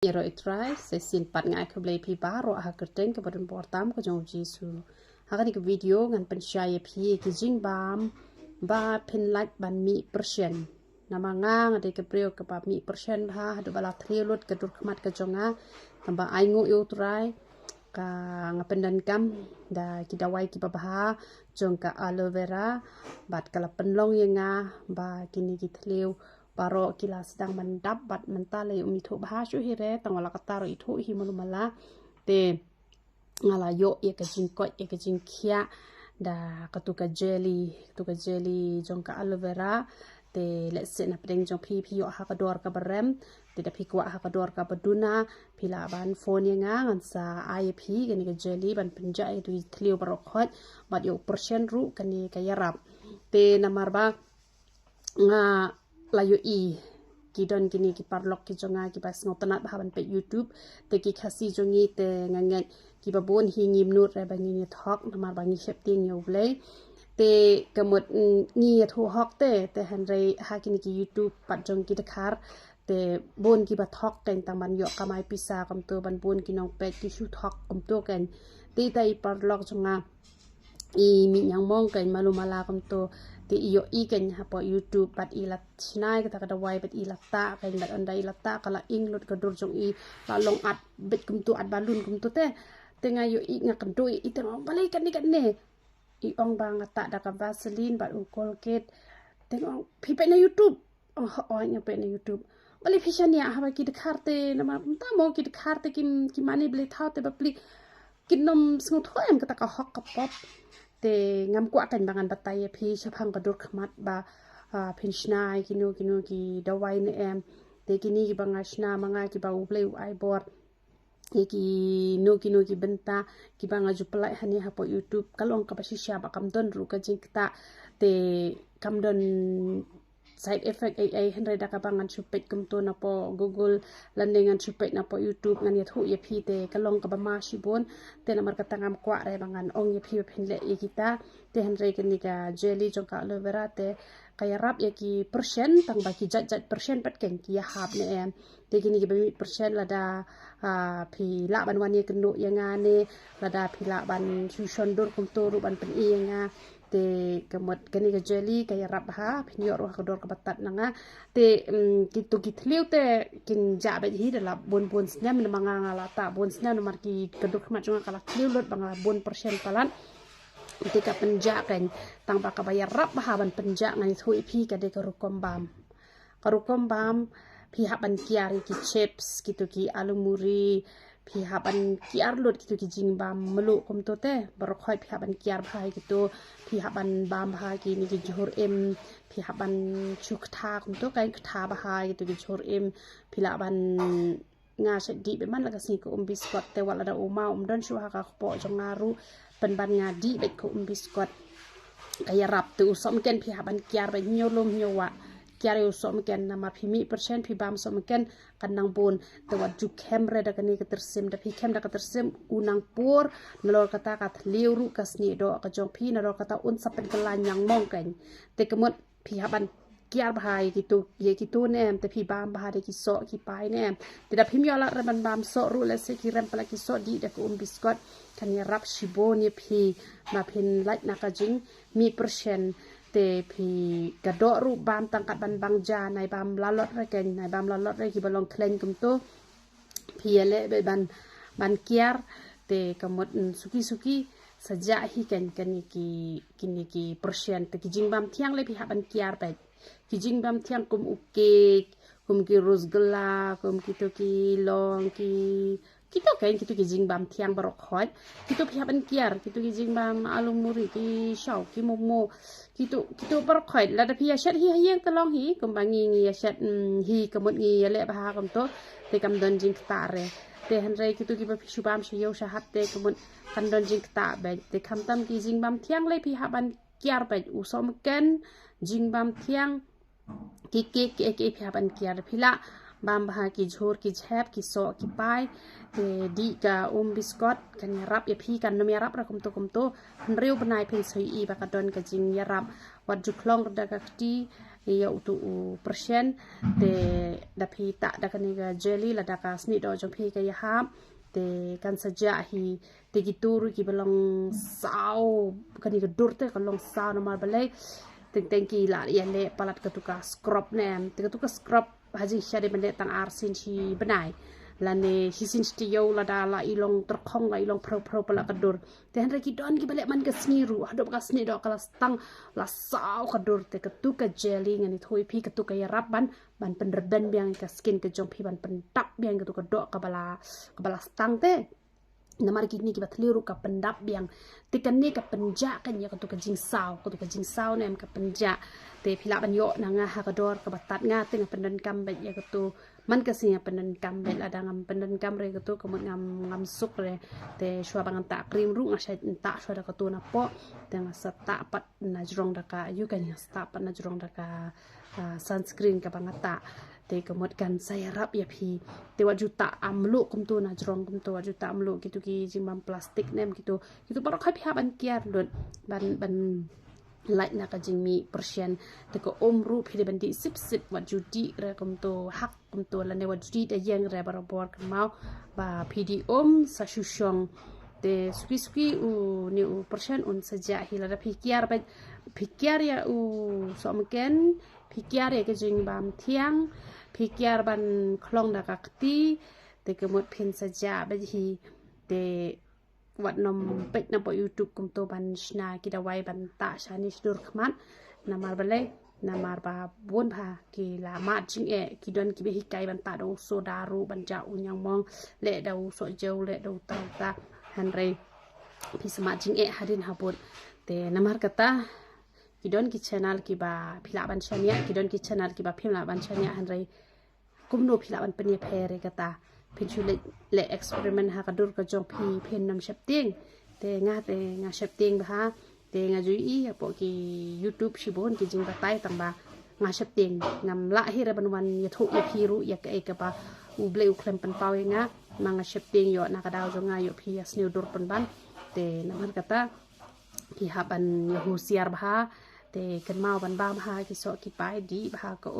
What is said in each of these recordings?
Iro itrai sesin pat ngai ke blai pi baro ha kerteng ke badan portam ke jong jisu. Haka ni ke video ngan pensyaya pi ke jing bam ba pin like ban mi persen. Nama ngang ade ke brio ke ba mi persen ha hadu bala trilut ke dur kemat ke jonga tambah aingu itrai ka ngapendan kam da kita wai ki babaha jong ka aloe vera bat kala penlong yenga ba kini ki tliu baro kila sedang mendap bat mentale umi thu baha shu hire tangala kataro itu hi mulumala te ngala yo ye ka jingkot ye ka jingkia da katuka jelly jong ka aloe vera te let's say na pedeng jong pi yo ha ka dor ka barem te da pi kwa ha ka dor ka baduna pila ban phone yenga ngan sa ip gani ka jelly ban penja itu tliu baro khot bat yo persen ru kani ka yarap te namar ba nga layo i kidon kini ki parlok ki jonga ki bas ngotanat bahaban pe YouTube te ki khasi jongi te nganget ki babon hi ngim nut re bangi ni thok namar bangi shepting yo blai te kamut ngi thu hok te hanre ha kini ki YouTube pat jong ki dekhar te bon ki ba thok ken tang man yo kamai pisa kam to ban bon ki nong pe ki shu thok kam to ken te tai parlok jonga i mi yang mong ken malumala kam to ti iyo ikan hapo YouTube pat ilat sinai kata kada wai pat ilata kan bat onda ilata kala inglut kadur jong i lalong at bet kumtu at balun kumtu te tenga yo i ngak doi i tengok balai kan ne i ong bang ata da ka vaseline bat colgate tengok pipe na YouTube oh nyape na YouTube balai pisania haba ki de karte nama tamo ki de karte ki mani beli thau te bapli kinom sngot hoem kata ka hok ka pop te ngam kwa kan bangan batay pi chapang kadur khmat ba pinshnai kinu ki dawai ne em te kini ki bangashna manga ki ba ublei ai bor ki no ki benta ki banga juplai hani hapo YouTube kalong ka pasisya ba kamdon ru ka jingta te kamdon side effect ai henry da ka bangan chupet kumto na po Google landingan chupet na po YouTube ngan ya thu ya pi te kalong ka ba ma shibon te namar ka tangam kwa re bangan ong ya pi phinle e kita te henry kan ni ka jelly jong ka aloe vera te kaya rap ya ki persen tang ba ki jat persen pat ken ki ya hab ne em te kini ki ba persen la da pi la ban wan ye kenu ya ngane la da pi la ban chu shondur kumto ru ban pen e nga te kamot kani ka jelly kaya rap ha pinyo ro ka dor ka batat nanga te kitu kitliu te kin ja ba hi dala bon snya min manga ngala ta bon snya no mar ki keduk ma junga kala kliu lot banga bon persen palan te ka penja kan tang ba ka bayar rap ha ban penja ngai thui pi ka de ka rukom bam pi haban kiari ki chips gitu ki alu muri pi haban kiar lot gitu ki jingbam melu kom to te barokhoi pi haban kiar bhai gitu pi haban bam bhai ki ni ki johor em pi haban chukta kom to kai kha bhai gitu ki johor em pi laban nga sedi be man la kasi ko biskot te wala da uma don shu ha ka po jongaru pen ban nga di be ko biskot kaya rap tu som ken pi haban kiar be nyolom nyowa kiari usok meken nama pimi persen pi bam so meken kanang bon te wat ju kamera da kani ka tersim da pi kem da ka tersim unang pur nalor kata ka liuru kasni do ka jong pi nalor kata un sapen kelanyang mong kan te kemut pi haban kiar bahai gitu ye gitu nem te pi bam bahai ki so ki pai nem te da pim yola reban bam so ru le se ki rem pala ki so di da ko biskot kan ya rap shibon ye pi ma pin light na ka jing mi persen te pi gadok ru bam tangkat ban bang ja nai bam lalot re ken nai bam lalot re ki balong klen kum to pi le be ban kiar te kamot suki saja hi ken kini ki persen te ki jing bam thiang le pi ha ban kiar pe ki jing bam thiang kum uke kum ki rosgala kum ki to ki long ki kita kain kita kijing bam tiang barok khoi kita pihaban kiar kita kijing bam alung muri ki shau ki momo kita barok khoi la da pia shat hi hiang talong hi kumbangi ngi shat hi kamut ngi le ba kam to te kam don jing ta re te han re kita ki ba pishu bam shiyo shahat te kamut kan don jing ta be te kam tam ki jing bam tiang le pihaban kiar be usom ken jing bam tiang ki pihaban kiar pila bam baha ki jhor ki jhep ki so ki pai te di ka biskot kan rap ya pi kan nom ya rap ra kum to riu banai pin soi i ba ka don ka jing ya rap wat ju klong da ka ti iya utu persen te dapi tak da kaniga jelly la da ka sni do jong pi ka ya hap te kan saja hi te gitur ki belong sao kaniga dur te kalong sao normal balai teng ki la ya le palat ka tuka scrub nem te ka tuka scrub haji shade bende tang arsin chi benai lane hisin stiyo la da la ilong terkong la ilong pro pala kadur te han ki don ki balik man ka sniru hadop ka sni do kala stang la sao kadur te ketuka jelly ngani thui pi ketuka ya rabban ban penderben biang ka skin ke jong pi ban pentak biang ketuka do ka bala stang te namar kini ki batliru ka pendap biang tikan ni ka penja kan ya ketuka jing sao nem ka penja te pila ban yo nanga ha ka dor ka batat nga te pendan kam bet ya ketu man kasi pendan kam bet ada ngam pendan kam re ketu ka ngam suk re te shwa bangan ta krim ru ngasai ta shwa da ketu na po te ngasata pat na jrong da ka yu kan ya sta pat na jrong da ka sunscreen ka bangata te kemut kan saya rap ya pi te wajuta amlu kumtu na jrong kumtu wajuta amlu gitu ki jimbam plastik nem gitu baru kai pi ban kiar dun ban light na ka jingmi persian te ko omru pi de bandi sip wajudi re kumtu hak kumtu la ne wajudi de yang re barabor kemau ba pidi sa shushong te suki u ni u persian un saja hilada pikiar ya u somken pikiar ya ke jingbam tiang pikiar ban klong da kakti te kemut pin saja baji te wat nom pek na po YouTube kumto ban shna kita wai ban ta shani shdur khmat namar bale namar ba bon ba ki la ma jing e ki don ki be hikai ban ta do so daru ban ja unyang mong le da so jew le do ta hanre pi sama jing e hadin habut te namar kata kidon ki channel ki ba phila ban chania kidon ki channel ki ba phila ban chania hanre kumno phila ban penia phere kata pinchule le experiment ha ka dur ka jong pi phen nam shapting te nga shapting ba ha te nga jui i po ki YouTube shibon ki jing ba tai tang ba nga shapting ngam la hi re ban wan ya thu ya phi ru ya ka ba u ble u klem pan paw nga nga shapting yo na ka daw jo nga yo phi ya snew dur pan ban te namar kata ki ha ban ya hu siar ba te kan mau ban ba ha ki so ki pai di ba ka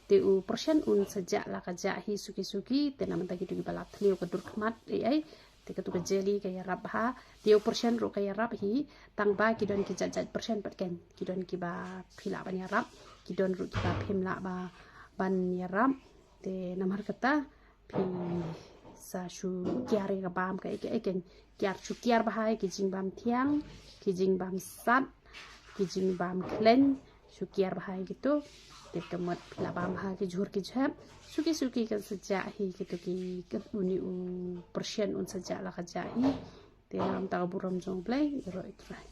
te u persen un sejak la ka ja hi suki te naman tagi du balat liu ka dur khmat ai te ka tu ka jelly ka ya rab ha te u persen ro ka ya rab hi tang ba ki don ki jat persen pat ken ki don ki ba phila ban ya rab ki don ru ki ba phem la ba ban ya rab te namar kata phi sa shu kyar ka bam ka ken kyar shu kyar ba hai ki jing bam thiang ki jing bam sat ki jing bam klen shu kyar ba hai gitu te kemut phila bam ha ki jhur ki jhap suki kan sejak hi gitu ki uni u persen un sejak la ka ja hi te nam ta buram jong play ro ikrai